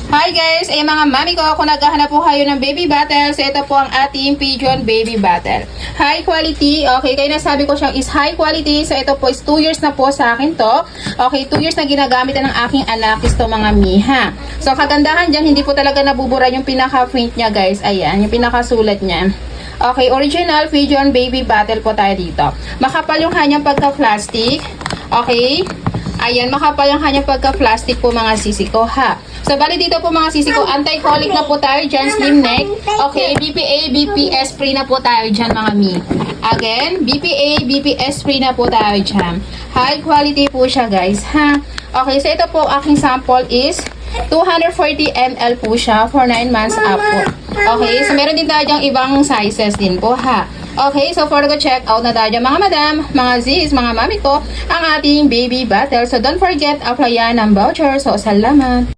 Hi guys! Ay mga mami ko, kung naghahanap po kayo ng baby bottle, so ito po ang ating Pigeon baby bottle. High quality, okay, kaya nasabi ko siyang is high quality, so ito po is 2 years na po sa akin to. Okay, 2 years na ginagamit na ng aking anak is to mga miha. So kagandahan dyan, hindi po talaga nabubura yung pinaka-print niya guys. Ayan, yung pinakasulat niya. Okay, original Pigeon baby bottle po tayo dito. Makapal yung kanyang pagka-plastic. Okay. Ayan, makapal yung kanyang pagka-plastic po mga sisi ko ha. So, bali dito po mga sisi ko, anti-colic na po tayo dyan, slim neck. Okay, BPA, BPS free na po tayo dyan mga mi. Again, BPA, BPS free na po tayo dyan. High quality po siya guys ha. Okay, so ito po aking sample is 240 ml po siya for 9 months up po. Okay, so meron din tayo dyang ibang sizes din po ha. Okay, so for go check out na tayo mga madam, mga zis, mga mami ko, ang ating baby bottle. So don't forget, applyan ng voucher. So salamat!